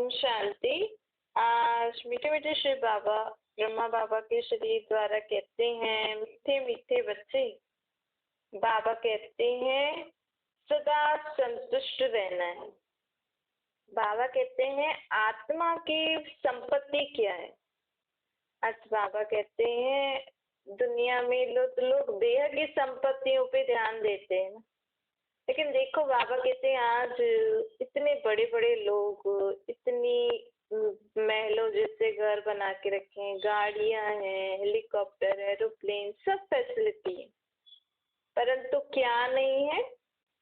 ओम शांति। आज मीठे मीठे शिव बाबा ब्रह्मा बाबा के शरीर द्वारा कहते हैं, मीठे मीठे बच्चे, बाबा कहते हैं सदा संतुष्ट रहना है। बाबा कहते हैं आत्मा की संपत्ति क्या है। आज बाबा कहते हैं दुनिया में लोग देह की संपत्तियों पे ध्यान देते हैं, लेकिन देखो बाबा कहते हैं आज इतने बड़े बड़े लोग इतनी महलों जैसे घर बना के रखे हैं, गाड़ियां हैं, हेलीकॉप्टर, एरोप्लेन, सब फैसिलिटी है, परंतु क्या नहीं है?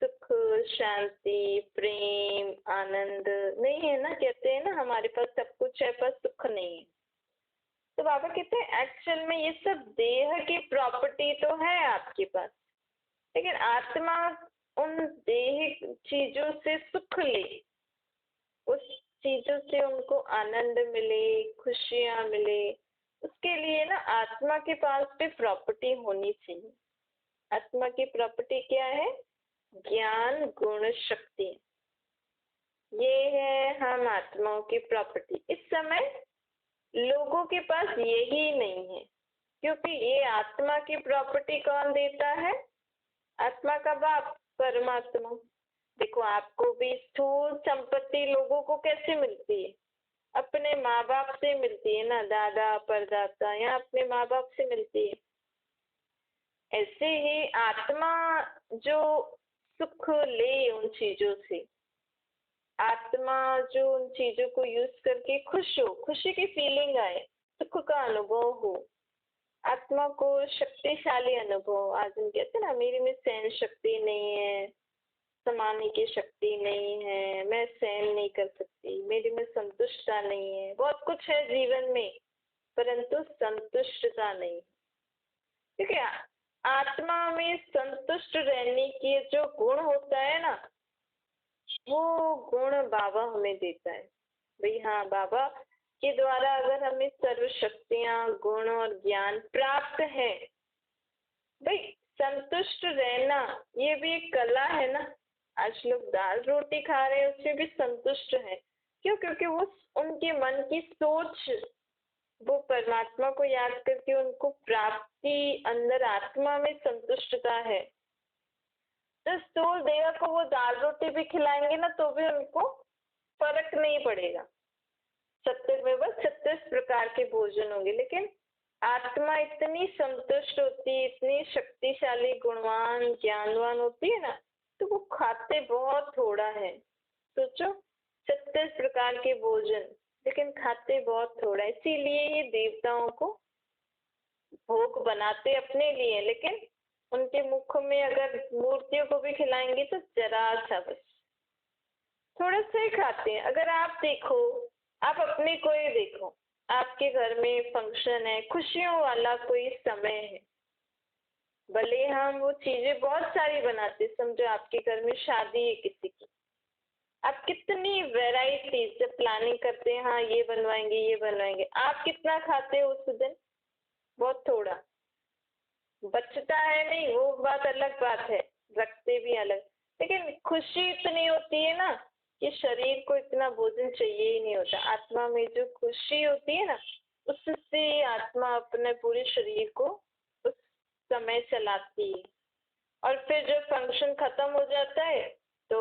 सुख, शांति, प्रेम, आनंद नहीं है ना। कहते हैं ना हमारे पास सब कुछ है पर सुख नहीं है। तो बाबा कहते हैं एक्चुअल में ये सब देह की प्रॉपर्टी तो है आपके पास, लेकिन आत्मा उन देह चीजों से सुख ले, उस चीजों से उनको आनंद मिले, खुशियां मिले, उसके लिए ना आत्मा के पास भी प्रॉपर्टी होनी चाहिए। आत्मा की प्रॉपर्टी क्या है? ज्ञान, गुण, शक्ति। ये है हम आत्माओं की प्रॉपर्टी। इस समय लोगों के पास यही नहीं है, क्योंकि ये आत्मा की प्रॉपर्टी कौन देता है? आत्मा का बाप परमात्मा। देखो आपको भी स्थूल संपत्ति लोगों को कैसे मिलती है? अपने माँ बाप से मिलती है ना, दादा परदादा या अपने माँ बाप से मिलती है। ऐसे ही आत्मा जो सुख ले उन चीजों से, आत्मा जो उन चीजों को यूज करके खुश हो, खुशी की फीलिंग आए, सुख का अनुभव हो, आत्मा को शक्तिशाली अनुभव। आज हम कहते हैं ना मेरे में सहन शक्ति नहीं है, समाने की शक्ति नहीं है, मैं सहन नहीं कर सकती, मेरे में संतुष्टता नहीं है। बहुत कुछ है जीवन में परंतु संतुष्टता नहीं, क्योंकि आत्मा में संतुष्ट रहने की जो गुण होता है ना, वो गुण बाबा हमें देता है। भाई हाँ, बाबा के द्वारा अगर हमें सर्व शक्तियां, गुण और ज्ञान प्राप्त है, भाई संतुष्ट रहना ये भी एक कला है ना। आज लोग दाल रोटी खा रहे हैं उससे भी संतुष्ट है। क्यों? क्योंकि वो उनके मन की सोच, वो परमात्मा को याद करके उनको प्राप्ति, अंदर आत्मा में संतुष्टता है। तो स्थूल देह को वो दाल रोटी भी खिलाएंगे ना तो भी उनको फर्क नहीं पड़ेगा। सत्तर में बस 36 प्रकार के भोजन होंगे, लेकिन आत्मा इतनी संतुष्ट होती है, इतनी शक्तिशाली, गुणवान, ज्ञानवान होती है ना, तो वो खाते बहुत थोड़ा है। सोचो 36 प्रकार के भोजन, लेकिन खाते बहुत थोड़ा। इसीलिए ये देवताओं को भोग बनाते अपने लिए, लेकिन उनके मुख में अगर मूर्तियों को भी खिलाएंगे तो जरा सा, बस थोड़ा सा ही खाते हैं। अगर आप देखो, आप अपने को ही देखो, आपके घर में फंक्शन है, खुशियों वाला कोई समय है, भले हम वो चीजें बहुत सारी बनाते, समझो आपके घर में शादी है किसी की, आप कितनी वैरायटी से प्लानिंग करते हैं, हाँ ये बनवाएंगे ये बनवाएंगे, आप कितना खाते हो उस दिन? बहुत थोड़ा बचता है। नहीं, वो बात अलग बात है, रखते भी अलग, लेकिन खुशी इतनी होती है ना कि शरीर को इतना भोजन चाहिए ही नहीं होता। आत्मा में जो खुशी होती है ना, उससे आत्मा अपने पूरे शरीर को उस समय चलाती है। और फिर जब फंक्शन खत्म हो जाता है तो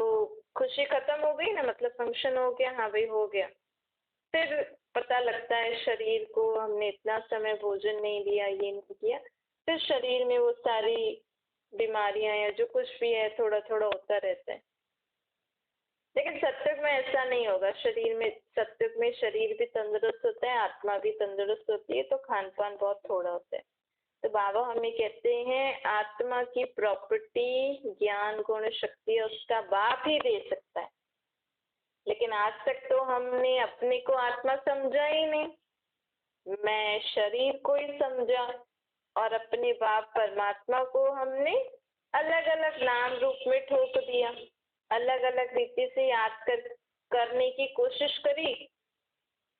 खुशी खत्म हो गई ना, मतलब फंक्शन हो गया, हाँ भाई हो गया, फिर पता लगता है शरीर को हमने इतना समय भोजन नहीं दिया, ये नहीं किया, फिर शरीर में वो सारी बीमारियां या जो कुछ भी है थोड़ा थोड़ा होता रहता है। लेकिन सत्युग में ऐसा नहीं होगा। शरीर में, सत्युग में शरीर भी तंदुरुस्त होता है, आत्मा भी तंदुरुस्त होती है, तो खान पान बहुत थोड़ा होता है। तो बाबा हमें कहते हैं आत्मा की प्रॉपर्टी ज्ञान, गुण, शक्ति उसका बाप ही दे सकता है, लेकिन आज तक तो हमने अपने को आत्मा समझा ही नहीं, मैं शरीर को ही समझा, और अपने बाप परमात्मा को हमने अलग अलग नाम रूप में ठोक दिया, अलग अलग रीति से याद करने की कोशिश करी,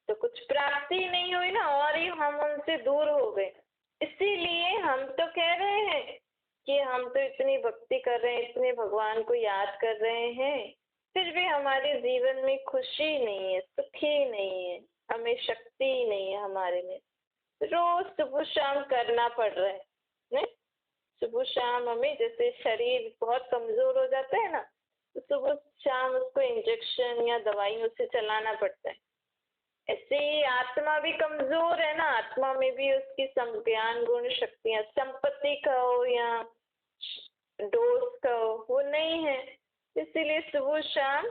तो कुछ प्राप्ति नहीं हुई ना, और ही हम उनसे दूर हो गए। इसीलिए हम तो कह रहे हैं कि हम तो इतनी भक्ति कर रहे हैं, इतने भगवान को याद कर रहे हैं, फिर भी हमारे जीवन में खुशी नहीं है, सुख ही नहीं है, हमें शक्ति ही नहीं है हमारे में। रोज सुबह शाम करना पड़ रहा है नहीं? सुबह शाम हमें, जैसे शरीर बहुत कमजोर हो जाता है ना, तो सुबह शाम उसको इंजेक्शन या दवाइयों से चलाना पड़ता है। ऐसे ही आत्मा भी कमजोर है ना, आत्मा में भी उसकी ज्ञान गुण शक्तियां, संपत्ति कहो या डोज कहो, वो नहीं है। इसीलिए सुबह शाम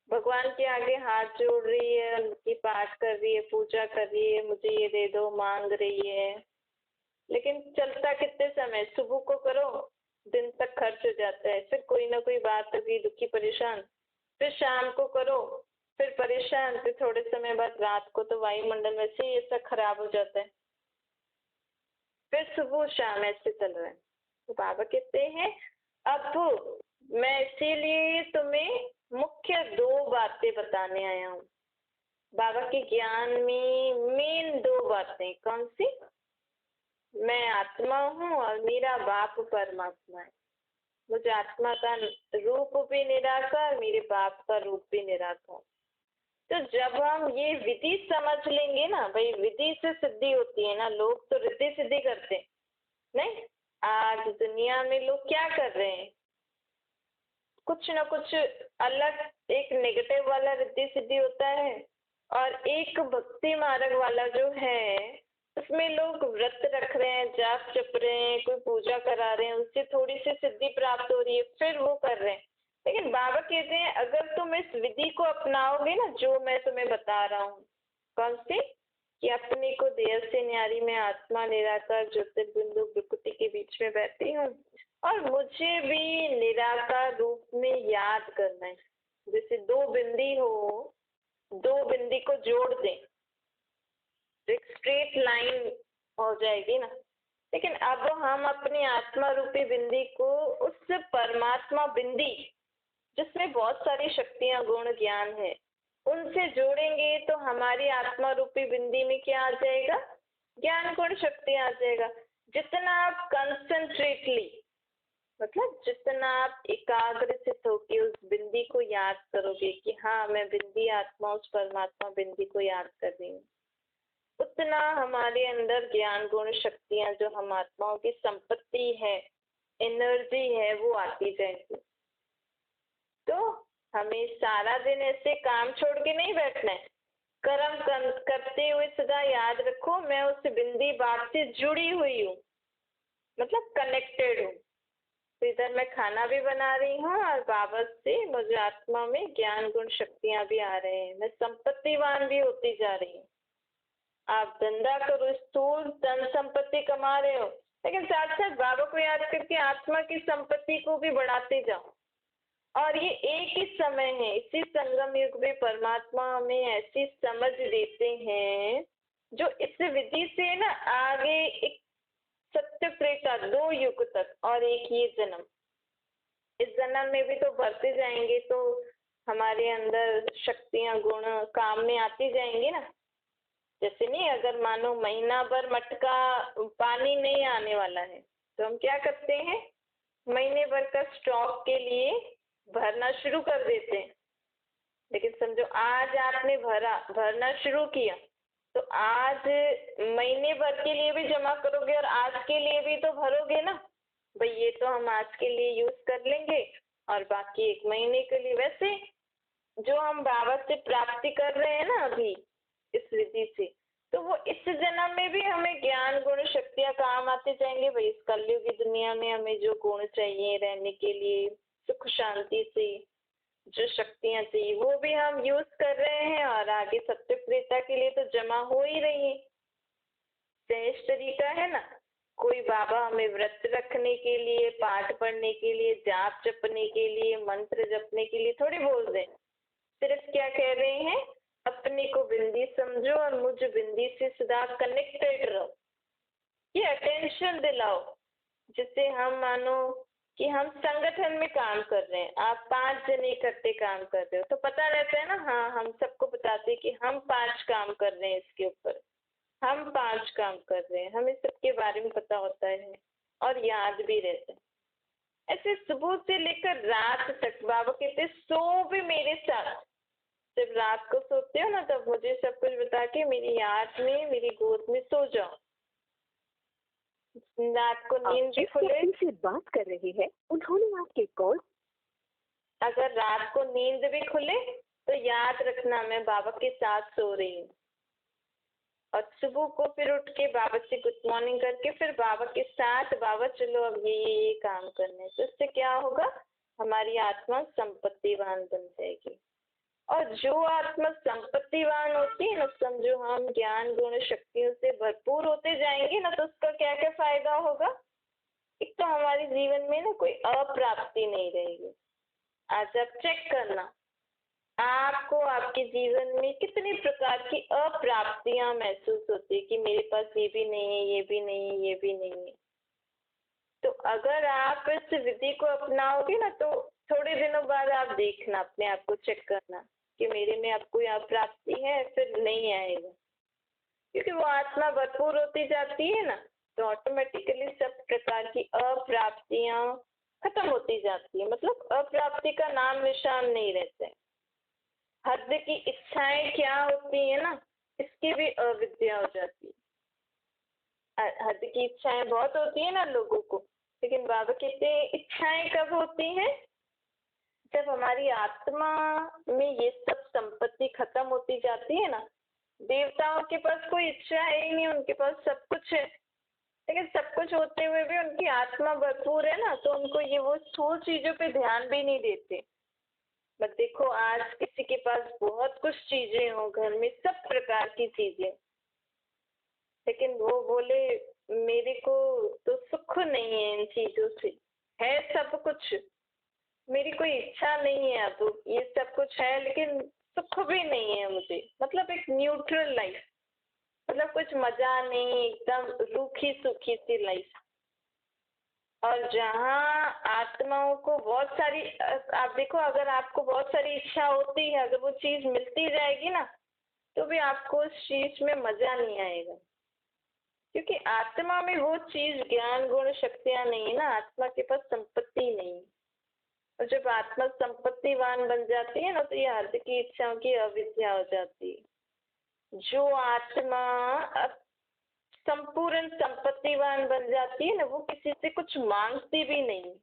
भगवान के आगे हाथ जोड़ रही है, उनकी पाठ कर रही है, पूजा कर रही है, मुझे ये दे दो मांग रही है। लेकिन चलता कितने समय, सुबह को करो दिन तक खर्च हो जाता है, फिर कोई ना कोई बात होगी, दुखी परेशान, फिर शाम को करो फिर परेशान, फिर थोड़े समय बाद रात को तो वायुमंडल वैसे ही ऐसा खराब हो जाता है, फिर सुबह शाम ऐसे चल रहा है। तो बाबा कहते हैं अब मैं इसीलिए तुम्हें मुख्य दो बातें बताने आया हूँ। बाबा के ज्ञान में मेन दो बातें कौन सी? मैं आत्मा हूँ और मेरा बाप परमात्मा है। मुझे आत्मा का रूप भी निराकार, मेरे बाप का रूप भी निराकार। तो जब हम ये विधि समझ लेंगे ना, भाई विधि से सिद्धि होती है ना, लोग तो रिद्धि सिद्धि करते हैं नहीं? आज दुनिया में लोग क्या कर रहे हैं, कुछ ना कुछ अलग, एक नेगेटिव वाला रिद्धि सिद्धि होता है और एक भक्ति मार्ग वाला जो है उसमें लोग व्रत रख रहे हैं, जाप जप रहे हैं, कोई पूजा करा रहे हैं, उससे थोड़ी सी सिद्धि प्राप्त हो रही है, फिर वो कर रहे हैं। लेकिन बाबा कहते हैं अगर तुम इस विधि को अपनाओगे ना, जो मैं तुम्हें बता रहा हूँ, कौन सी? कि अपने को देह से न्यारी में आत्मा निराकार ज्योतिर्बिंदु विकृति के बीच में बैठी हूँ और मुझे भी निराकार रूप में याद करना है। जैसे दो बिंदी हो, दो बिंदी को जोड़ दें तो एक स्ट्रेट लाइन हो जाएगी ना। लेकिन अब हम अपनी आत्मा रूपी बिंदी को उस परमात्मा बिंदी जिसमें बहुत सारी शक्तियां गुण ज्ञान है उनसे जोड़ेंगे तो हमारी आत्मा रूपी बिंदी में क्या आ जाएगा? ज्ञान गुण शक्ति आ जाएगा। जितना आप कंसंट्रेटली, मतलब जितना आप एकाग्रचित होके उस बिंदी को याद करोगे कि हाँ मैं बिंदी आत्मा उस परमात्मा बिंदी को याद कर रही हूँ, उतना हमारे अंदर ज्ञान गुण शक्तियां जो हम आत्माओं की संपत्ति है, एनर्जी है, वो आती जाएगी। तो हमें सारा दिन ऐसे काम छोड़ के नहीं बैठना है, कर्म करते हुए सदा याद रखो मैं उस बिंदी बात से जुड़ी हुई हूँ, मतलब कनेक्टेड हूँ। तो इधर मैं खाना भी बना रही हूँ और बाबा से मुझे आत्मा में ज्ञान गुण शक्तियां भी आ रहे हैं, मैं संपत्तिवान भी होती जा रही हूँ। आप धंधा करो, स्थूल धन संपत्ति कमा रहे हो, लेकिन साथ साथ बाबा को याद करके आत्मा की संपत्ति को भी बढ़ाते जाओ। और ये एक ही समय है, इसी संगम युग में परमात्मा हमें ऐसी समझ देते हैं जो इस विधि से ना आगे एक सत्य त्रेता 2 युग तक और एक ये जन्म, इस जन्म में भी तो बढ़ते जाएंगे तो हमारे अंदर शक्तियां गुण काम में आती जाएंगी ना। जैसे नहीं, अगर मानो महीना भर मटका पानी नहीं आने वाला है तो हम क्या करते हैं, महीने भर का स्टॉक के लिए भरना शुरू कर देते हैं। लेकिन समझो आज आपने भरना शुरू किया तो आज महीने भर के लिए भी जमा करोगे और आज के लिए भी तो भरोगे ना, भाई ये तो हम आज के लिए यूज कर लेंगे और बाकी एक महीने के लिए। वैसे जो हम बाबा से प्राप्ति कर रहे हैं ना अभी इस विधि से, तो वो इस जन्म में भी हमें ज्ञान गुण शक्तियां काम आते जाएंगे। भाई इस कलयुग की दुनिया में हमें जो गुण चाहिए रहने के लिए, सुख शांति से जो शक्तियां चाहिए वो भी हम यूज कर रहे हैं और आगे सत्य प्रेता के लिए तो जमा हो ही रही है। सहज तरीका है ना, कोई बाबा हमें व्रत रखने के लिए, पाठ पढ़ने के लिए, जाप जपने के लिए, मंत्र जपने के लिए थोड़ी बोल रहे, सिर्फ क्या कह रहे हैं, अपने को बिंदी समझो और मुझ बिंदी से सदा कनेक्टेड रहो, ये अटेंशन दिलाओ। जिससे हम मानो कि हम संगठन में काम कर रहे हैं, आप 5 जने इकट्ठे काम कर रहे हो तो पता रहता है ना, हाँ हम सबको बताते हैं कि हम 5 काम कर रहे हैं, इसके ऊपर हम 5 काम कर रहे हैं, हमें सबके बारे में पता होता है और याद भी रहता है। ऐसे सुबह से लेकर रात तक बाबा कहते सो भी मेरे साथ। जब रात को सोते हो ना तब मुझे सब कुछ बता के मेरी याद में मेरी गोद में सो जाओ। रात को नींद भी खुले से बात कर रही है उन्होंने आपके कॉल। अगर रात को नींद भी खुले तो याद रखना मैं बाबा के साथ सो रही हूँ। और सुबह को फिर उठ के बाबा से गुड मॉर्निंग करके फिर बाबा के साथ बाबा चलो अब ये काम करने। तो इससे क्या होगा, हमारी आत्मा संपत्तिवान बन जाएगी। और जो आत्मा संपत्तिवान होती है ना, समझो हम ज्ञान गुण शक्तियों से भरपूर होते जाएंगे ना, तो उसका क्या क्या फायदा होगा। एक तो हमारे जीवन में ना कोई अप्राप्ति नहीं रहेगी। आज आप चेक करना आपको आपके जीवन में कितनी प्रकार की अप्राप्तियां महसूस होती है कि मेरे पास ये भी नहीं है, ये भी नहीं है, ये भी नहीं है। तो अगर आप इस विधि को अपनाओगे ना तो थोड़े दिनों बाद आप देखना, अपने आप को चेक करना कि मेरे में अब कोई अप्राप्ति है, फिर नहीं आएगा। क्योंकि वो आत्मा भरपूर होती जाती है ना, तो ऑटोमेटिकली सब प्रकार की अप्राप्तियां खत्म होती जाती है। मतलब अप्राप्ति का नाम निशान नहीं रहता है। हद की इच्छाएं क्या होती है ना, इसकी भी अविद्या हो जाती है। हद की इच्छाएं बहुत होती है ना लोगों को, लेकिन बाबा कहते हैं इच्छाएं कब होती हैं, जब हमारी आत्मा में ये सब संपत्ति खत्म होती जाती है ना। देवताओं के पास कोई इच्छा है ही नहीं, उनके पास सब कुछ है, लेकिन सब कुछ होते हुए भी उनकी आत्मा भरपूर है ना, तो उनको ये वो स्थूल चीजों पे ध्यान भी नहीं देते। बट देखो आज किसी के पास बहुत कुछ चीजें हो, घर में सब प्रकार की चीजें, लेकिन वो बोले मेरे को तो सुख नहीं है इन चीजों से, है सब कुछ, मेरी कोई इच्छा नहीं है, अब ये सब कुछ है लेकिन सुख भी नहीं है मुझे। मतलब एक न्यूट्रल लाइफ, मतलब कुछ मजा नहीं, एकदम रूखी सूखी सी लाइफ। और जहाँ आत्माओं को बहुत सारी, आप देखो अगर आपको बहुत सारी इच्छा होती है, अगर वो चीज मिलती जाएगी ना तो भी आपको उस चीज में मजा नहीं आएगा, क्योंकि आत्मा में वो चीज ज्ञान गुण शक्तियां नहीं है ना, आत्मा के पास संपत्ति नहीं है। और जब आत्मा संपत्तिवान बन जाती है ना तो ये हद की इच्छाओं की अविद्या हो जाती है। जो आत्मा संपूर्ण संपत्तिवान बन जाती है ना, वो किसी से कुछ मांगती भी नहीं।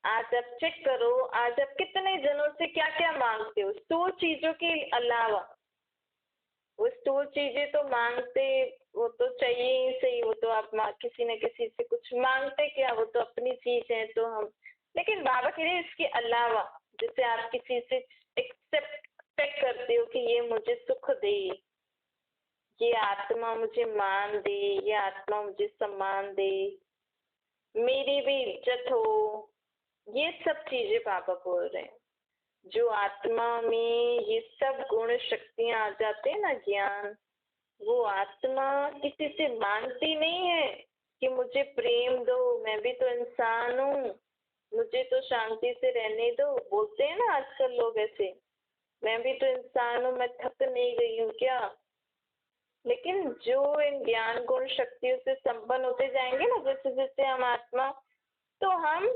आज आप चेक करो, आज आप कितने जनों से क्या क्या मांगते हो स्थूल चीजों के अलावा। वो स्थूल चीजें तो मांगते, वो तो चाहिए ही सही, वो तो आप किसी न किसी से कुछ मांगते, क्या वो तो अपनी चीज है तो हम। लेकिन बाबा कह रहे इसके अलावा, जैसे आप किसी से एक्सपेक्ट करते हो कि ये मुझे सुख दे, ये आत्मा मुझे मान दे, ये आत्मा मुझे सम्मान दे, मेरी भी इज्जत हो, ये सब चीजें बाबा बोल रहे हैं। जो आत्मा में ये सब गुण शक्तियां आ जाते हैं ना, ज्ञान, वो आत्मा किसी से मांगती नहीं है कि मुझे प्रेम दो, मैं भी तो इंसान हूँ, मुझे तो शांति से रहने दो। बोलते हैं ना आजकल लोग ऐसे, मैं भी तो इंसान हूँ, मैं थक नहीं गई हूँ क्या। लेकिन जो इन ज्ञान गुण शक्तियों से संपन्न होते जाएंगे ना, जैसे जैसे हम आत्मा, तो हम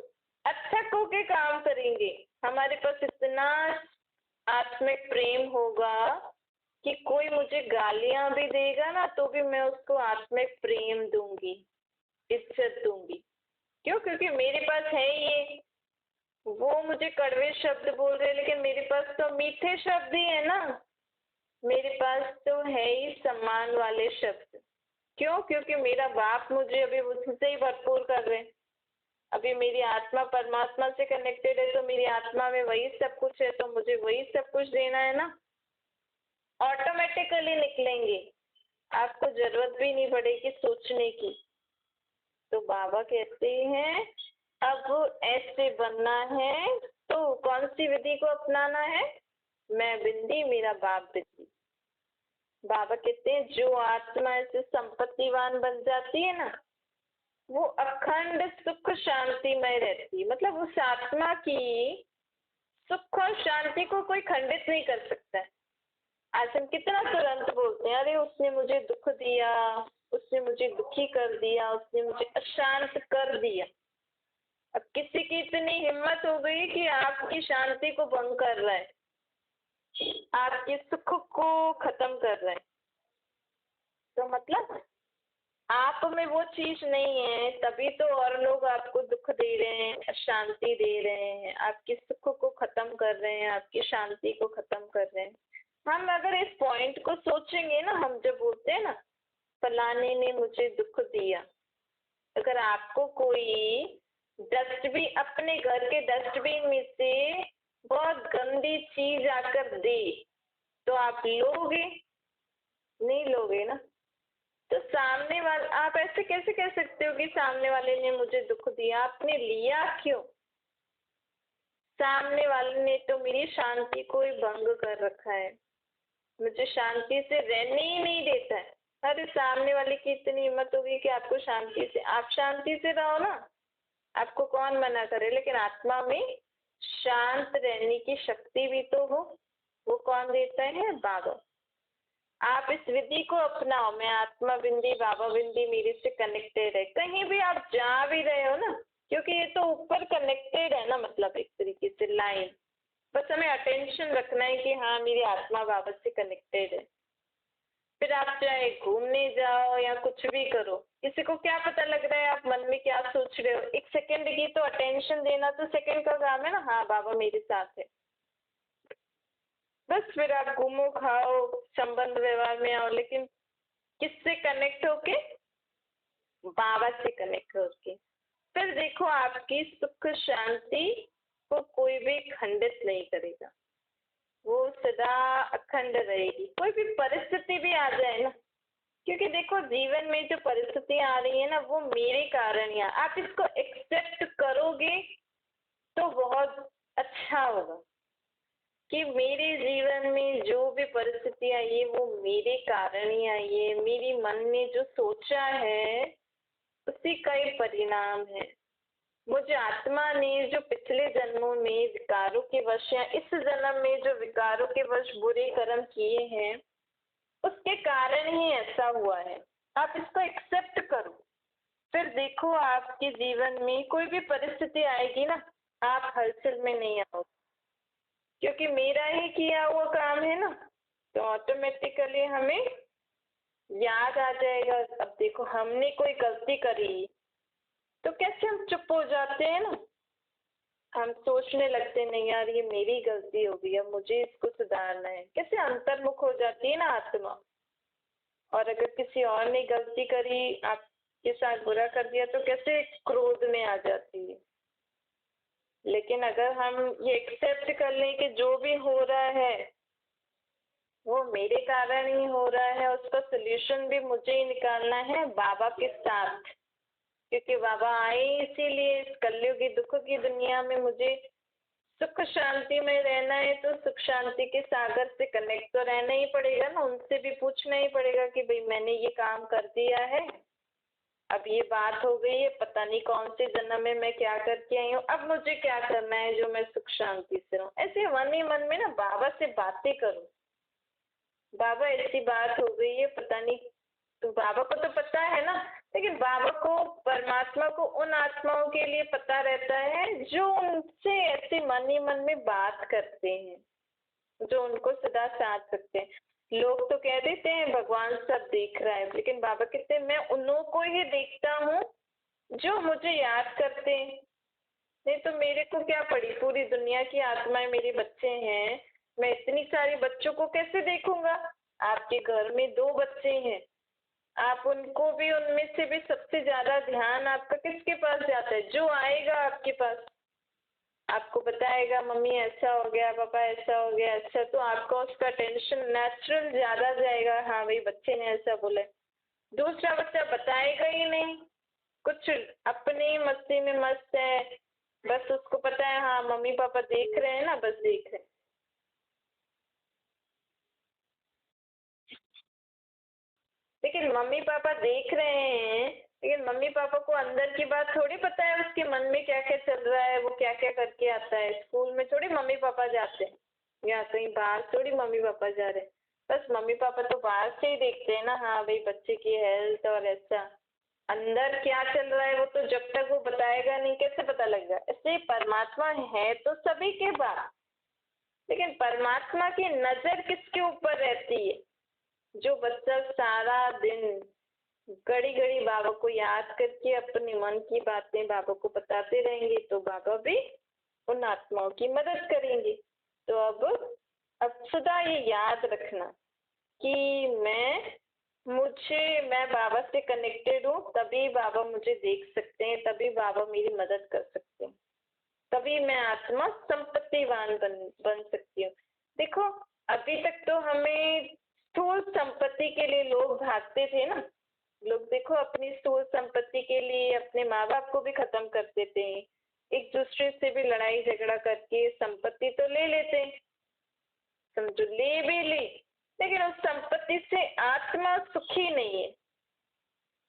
अथक होके काम करेंगे। हमारे पास इतना आत्मिक प्रेम होगा कि कोई मुझे गालियां भी देगा ना तो भी मैं उसको आत्मिक प्रेम दूंगी, इज्जत दूंगी। क्यों? क्योंकि मेरे पास है ये। वो मुझे कड़वे शब्द बोल रहे लेकिन मेरे पास तो मीठे शब्द ही है ना, मेरे पास तो है ही सम्मान वाले शब्द। क्यों? क्योंकि मेरा बाप मुझे अभी उससे ही भरपूर कर रहे हैं। अभी मेरी आत्मा परमात्मा से कनेक्टेड है, तो मेरी आत्मा में वही सब कुछ है, तो मुझे वही सब कुछ देना है ना। ऑटोमेटिकली निकलेंगे, आपको जरूरत भी नहीं पड़ेगी सोचने की। तो बाबा कहते हैं अब ऐसे बनना है, तो कौन सी विधि को अपनाना है? मैं बिंदी, मेरा बाप बिंदी। बाबा कहते हैं जो आत्मा ऐसे संपत्तिवान बन जाती है ना, वो अखंड सुख शांतिमय रहती है। मतलब उस आत्मा की सुख और शांति को कोई खंडित नहीं कर सकता है। आज हम कितना तुरंत बोलते हैं, अरे उसने मुझे दुख दिया, उसने मुझे दुखी कर दिया, उसने मुझे अशांत कर दिया। अब किसी की इतनी हिम्मत हो गई कि आपकी शांति को भंग कर रहा है, आपके सुख को खत्म कर रहा है। तो मतलब आप में वो चीज नहीं है, तभी तो और लोग आपको दुख दे रहे हैं, अशांति दे रहे हैं, आपके सुख को खत्म कर रहे हैं, आपकी शांति को खत्म कर रहे हैं। हम अगर इस पॉइंट को सोचेंगे ना, हम जब बोलते हैं ना फलाने ने मुझे दुख दिया, अगर आपको कोई डस्टबिन, अपने घर के डस्टबिन में से बहुत गंदी चीज आकर दे, तो आप लोगे? नहीं लोगे ना। तो सामने वाले, आप ऐसे कैसे कह सकते हो कि सामने वाले ने मुझे दुख दिया? आपने लिया क्यों? सामने वाले ने तो मेरी शांति को ही भंग कर रखा है, मुझे शांति से रहने ही नहीं देता है। अरे सामने वाले की इतनी हिम्मत होगी कि आपको शांति से, आप शांति से रहो ना, आपको कौन मना करे, लेकिन आत्मा में शांत रहने की शक्ति भी तो हो, वो कौन देता है? बाबा। आप इस विधि को अपनाओ, मैं आत्मा बिंदी बाबा बिंदी मेरे से कनेक्टेड है, कहीं भी आप जा भी रहे हो ना, क्योंकि ये तो ऊपर कनेक्टेड है ना, मतलब एक तरीके से लाइन, बस हमें अटेंशन रखना है कि हाँ मेरी आत्मा बाबा से कनेक्टेड है। फिर आप चाहे घूमने जाओ या कुछ भी करो, किसी को क्या पता लग रहा है आप मन में क्या सोच रहे हो? एक सेकंड की तो अटेंशन देना तो सेकंड का काम है ना, हाँ बाबा मेरे साथ है, बस। फिर आप घूमो खाओ, संबंध व्यवहार में आओ, लेकिन किससे कनेक्ट होके? बाबा से कनेक्ट होके। फिर देखो आपकी सुख शांति को कोई भी खंडित नहीं करेगा, वो सदा अखंड रहेगी। कोई भी परिस्थिति भी आ जाए ना, क्योंकि देखो जीवन में जो परिस्थितियां आ रही है ना, वो मेरे कारण ही आप इसको एक्सेप्ट करोगे तो बहुत अच्छा होगा कि मेरे जीवन में जो भी परिस्थिति आई है वो मेरे कारण ही आई है, मेरी मन ने जो सोचा है उसी का ही परिणाम है। मुझे आत्मा ने जो पिछले जन्मों में विकारों के वश या इस जन्म में जो विकारों के वश बुरे कर्म किए हैं, उसके कारण ही ऐसा हुआ है। आप इसको एक्सेप्ट करो, फिर देखो आपके जीवन में कोई भी परिस्थिति आएगी ना, आप हलचल में नहीं आओगे, क्योंकि मेरा ही किया हुआ काम है ना, तो ऑटोमेटिकली हमें याद आ जाएगा। अब देखो हमने कोई गलती करी तो कैसे हम चुप हो जाते हैं ना, हम सोचने लगते नहीं यार ये मेरी गलती हो गई, अब मुझे इसको सुधारना है, कैसे अंतर्मुख हो जाती है ना आत्मा। और अगर किसी और ने गलती करी, आपके साथ बुरा कर दिया, तो कैसे क्रोध में आ जाती है। लेकिन अगर हम ये एक्सेप्ट कर लें कि जो भी हो रहा है वो मेरे कारण ही हो रहा है, उसका सोल्यूशन भी मुझे ही निकालना है बाबा के साथ, क्योंकि बाबा आए इसीलिए इस कलयुगी दुख की दुनिया में मुझे सुख शांति में रहना है, तो सुख शांति के सागर से कनेक्ट तो रहना ही पड़ेगा ना, उनसे भी पूछना ही पड़ेगा कि भाई मैंने ये काम कर दिया है, अब ये बात हो गई है, पता नहीं कौन से जन्म में मैं क्या करके आई हूँ, अब मुझे क्या करना है जो मैं सुख शांति से रहूं। ऐसे मन ही मन में ना बाबा से बातें करो, बाबा ऐसी बात हो गई है, पता नहीं, तो बाबा को तो पता है ना, लेकिन बाबा को, परमात्मा को उन आत्माओं के लिए पता रहता है जो उनसे ऐसे मन ही मन में बात करते हैं, जो उनको सदा साथ रखते हैं। लोग तो कह देते हैं भगवान सब देख रहा है, लेकिन बाबा कहते हैं मैं उन्हों को ही देखता हूँ जो मुझे याद करते हैं, नहीं तो मेरे को क्या पड़ी, पूरी दुनिया की आत्माएं मेरे बच्चे हैं, मैं इतनी सारी बच्चों को कैसे देखूंगा। आपके घर में 2 बच्चे हैं, आप उनको भी, उनमें से भी सबसे ज्यादा ध्यान आपका किसके पास जाता है? जो आएगा आपके पास आपको बताएगा मम्मी ऐसा हो गया, पापा ऐसा हो गया, अच्छा, तो आपका उसका टेंशन नेचुरल ज्यादा जाएगा, हाँ भाई बच्चे ने ऐसा बोला। दूसरा बच्चा बताएगा ही नहीं, कुछ अपनी ही मस्ती में मस्त है, बस उसको पता है हाँ मम्मी पापा देख रहे हैं ना, बस देख रहे हैं। लेकिन मम्मी पापा देख रहे हैं, लेकिन मम्मी पापा को अंदर की बात थोड़ी पता है, उसके मन में क्या क्या चल रहा है, वो क्या क्या करके आता है। स्कूल में थोड़ी मम्मी पापा जाते हैं, या कहीं बाहर थोड़ी मम्मी पापा जा रहे हैं, बस मम्मी पापा तो बाहर से ही देखते हैं ना, हाँ भाई बच्चे की हेल्थ और ऐसा, अंदर क्या चल रहा है वो तो जब तक वो बताएगा नहीं कैसे पता लगेगा। इसलिए परमात्मा है तो सभी के पास, लेकिन परमात्मा की नजर किसके ऊपर रहती है? जो बच्चा सारा दिन घड़ी घड़ी बाबा को याद करके अपने मन की बातें बाबा को बताते रहेंगे तो बाबा भी उन आत्माओं की मदद करेंगे। तो अब सदा ये याद रखना कि मैं बाबा से कनेक्टेड हूँ, तभी बाबा मुझे देख सकते हैं, तभी बाबा मेरी मदद कर सकते हैं, तभी मैं आत्मा संपत्तिवान बन सकती हूँ। देखो अभी तक तो हमें स्थूल संपत्ति के लिए लोग भागते थे ना, लोग देखो अपनी स्थूल संपत्ति के लिए अपने माँ बाप को भी खत्म कर देते हैं, एक दूसरे से भी लड़ाई झगड़ा करके संपत्ति तो ले लेते हैं, समझो ले भी ली, लेकिन उस संपत्ति से आत्मा सुखी नहीं है,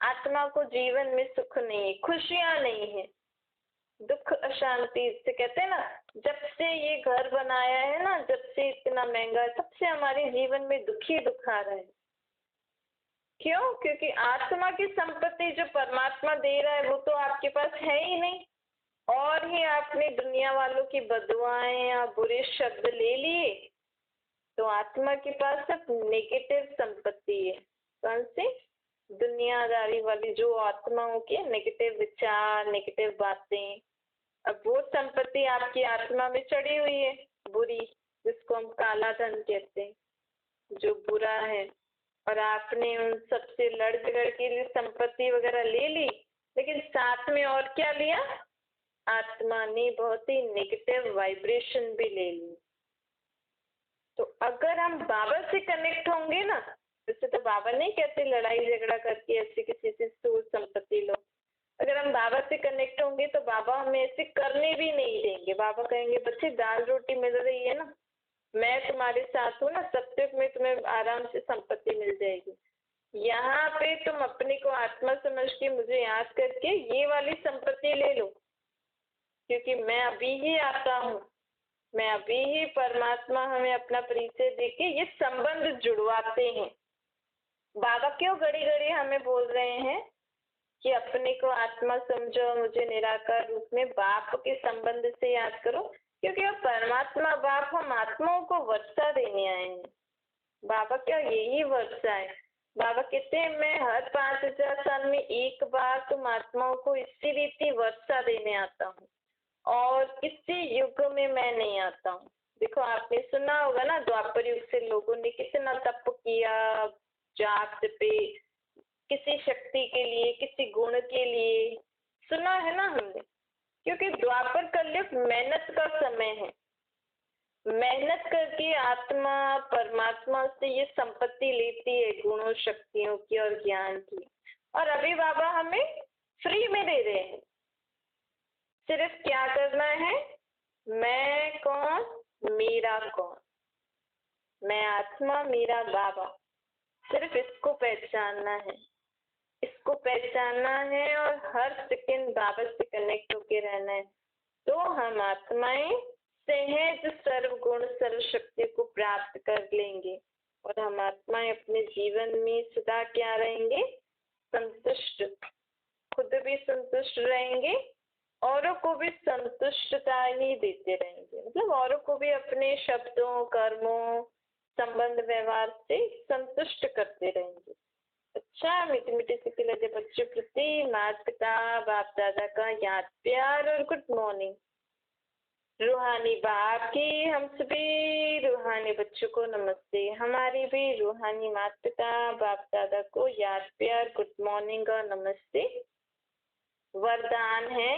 आत्मा को जीवन में सुख नहीं है, खुशियां नहीं है, दुख अशांति से कहते हैं ना, जब से ये घर बनाया है ना, जब से इतना महंगा है, तब से हमारे जीवन में दुखी दुख आ रहा है। क्यों? क्योंकि आत्मा की संपत्ति जो परमात्मा दे रहा है वो तो आपके पास है ही नहीं, और ही आपने दुनिया वालों की बदुआएं या बुरे शब्द ले लिए, तो आत्मा के पास सब नेगेटिव संपत्ति है। कौन सी? दुनियादारी वाली, जो आत्माओं के नेगेटिव विचार, नेगेटिव बातें, अब वो संपत्ति आपकी आत्मा में चढ़ी हुई है बुरी, जिसको हम काला धन कहते हैं, जो बुरा है, और आपने उन सबसे लड़ झगड़ के लिए संपत्ति वगैरह ले ली, लेकिन साथ में और क्या लिया? आत्मा ने बहुत ही नेगेटिव वाइब्रेशन भी ले ली। तो अगर हम बाबा से कनेक्ट होंगे ना, वैसे तो बाबा नहीं कहते लड़ाई झगड़ा करके ऐसे किसी से स्थूल संपत्ति लो, अगर हम बाबा से कनेक्ट होंगे तो बाबा हमें ऐसे करने भी नहीं देंगे। बाबा कहेंगे बच्चे दाल रोटी मिल रही है ना, मैं तुम्हारे साथ हूँ ना, सत्युग में तुम्हें आराम से संपत्ति मिल जाएगी। यहाँ पे तुम अपने को आत्मा समझ के मुझे याद करके ये वाली संपत्ति ले लो, क्योंकि मैं अभी ही आता हूँ, मैं अभी ही, परमात्मा हमें अपना परिचय देके ये संबंध जुड़वाते हैं। बाबा क्यों घड़ी घड़ी हमें बोल रहे हैं कि अपने को आत्मा समझो, मुझे निराकार रूप में बाप के संबंध से याद करो, क्योंकि वो परमात्मा बाप हम आत्माओं को वर्षा देने आए हैं। बाबा क्या यही वर्षा है? बाबा कहते हैं मैं हर 5000 साल में एक बार तुम आत्माओं को इसी रीति वर्षा देने आता हूँ, और इसी युग में मैं नहीं आता हूँ। देखो आपने सुना होगा ना, द्वापर युग से लोगों ने कितना तप किया, जाप पे, किसी शक्ति के लिए, किसी गुण के लिए, सुना है ना हमने, क्योंकि द्वापर कलयुग मेहनत का समय है, मेहनत करके आत्मा परमात्मा से ये संपत्ति लेती है, गुणों शक्तियों की और ज्ञान की, और अभी बाबा हमें फ्री में दे रहे हैं। सिर्फ क्या करना है? मैं कौन, मेरा कौन, मैं आत्मा, मेरा बाबा, सिर्फ इसको पहचानना है, इसको पहचानना है और हर सेकंड बाबा से कनेक्ट होके रहना है। तो हम आत्माएं सहज सर्व गुण सर्व शक्ति को प्राप्त कर लेंगे, और हम आत्माएं अपने जीवन में सदा क्या रहेंगे? संतुष्ट, खुद भी संतुष्ट रहेंगे, औरों को भी संतुष्टता ही देते रहेंगे, मतलब औरों को भी अपने शब्दों, कर्मों, संबंध, व्यवहार से संतुष्ट करते रहेंगे। अच्छा, मीठे मीठे से लगे बच्चों प्रति माता पिता बाप दादा का याद प्यार और गुड मॉर्निंग। रूहानी बाप की हम सभी रूहानी बच्चों को नमस्ते, हमारी भी रूहानी माता पिता बाप दादा को याद प्यार गुड मॉर्निंग और नमस्ते। वरदान है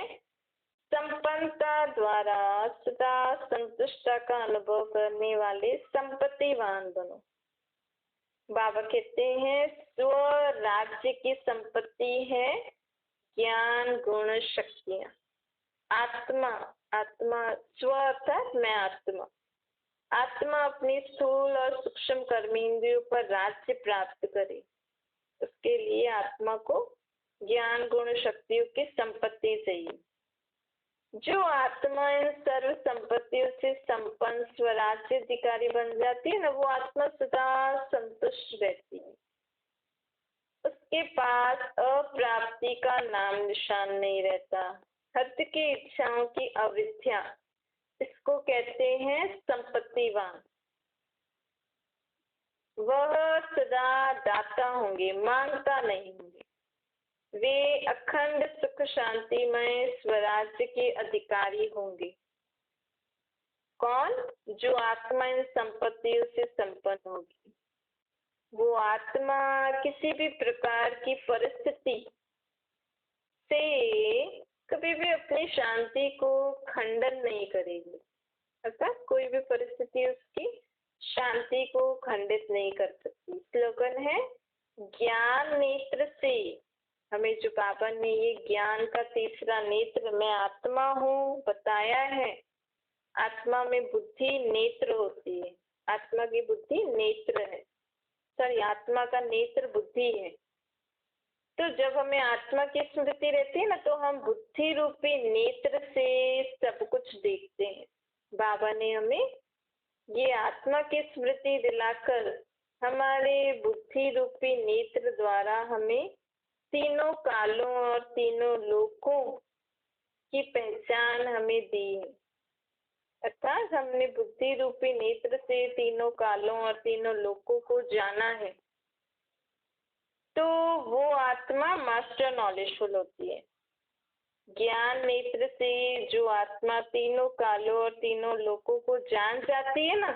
संपन्नता द्वारा सदा संतुष्टता का अनुभव करने वाले संपत्तिवान बनो। बाबा कहते हैं स्व राज्य की संपत्ति है ज्ञान गुण शक्तियां। आत्मा, आत्मा स्व अर्थात मैं आत्मा, आत्मा अपनी स्थूल और सूक्ष्म कर्मेंद्रियों पर राज्य प्राप्त करे, उसके लिए आत्मा को ज्ञान गुण शक्तियों की संपत्ति चाहिए। जो आत्मा इन सर्व संपत्तियों से संपन्न स्वराज्य अधिकारी बन जाती है ना, वो आत्मा सदा संतुष्ट रहती है। उस उसके पास अप्राप्ति का नाम निशान नहीं रहता। हद की इच्छाओं की अविद्या, इसको कहते हैं संपत्तिवान। वह सदा दाता होंगे, मांगता नहीं होंगे। वे अखंड सुख शांतिमय स्वराज्य के अधिकारी होंगे। कौन? जो आत्मा इन संपत्तियों से संपन्न होगी। वो आत्मा किसी भी प्रकार की परिस्थिति से कभी भी अपनी शांति को खंडन नहीं करेगी। अर्थात कोई भी परिस्थिति उसकी शांति को खंडित नहीं कर सकती। स्लोगन है ज्ञान नेत्र से। हमें जो बाबा ने ये ज्ञान का तीसरा नेत्र, मैं आत्मा हूँ, बताया है। आत्मा में बुद्धि नेत्र होती है। आत्मा की बुद्धि नेत्र है, सॉरी आत्मा का नेत्र बुद्धि है। तो जब हमें आत्मा की स्मृति रहती है ना, तो हम बुद्धि रूपी नेत्र से सब कुछ देखते हैं। बाबा ने हमें ये आत्मा की स्मृति दिलाकर हमारे बुद्धि रूपी नेत्र द्वारा हमें तीनों कालों और तीनों लोकों की पहचान हमें दी है। अर्थात हमने बुद्धि रूपी नेत्र से तीनों कालों और तीनों लोकों को जाना है। तो वो आत्मा मास्टर नॉलेजफुल होती है। ज्ञान नेत्र से जो आत्मा तीनों कालों और तीनों लोकों को जान जाती है ना,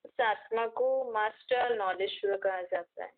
उस आत्मा को मास्टर नॉलेजफुल कहा जाता है।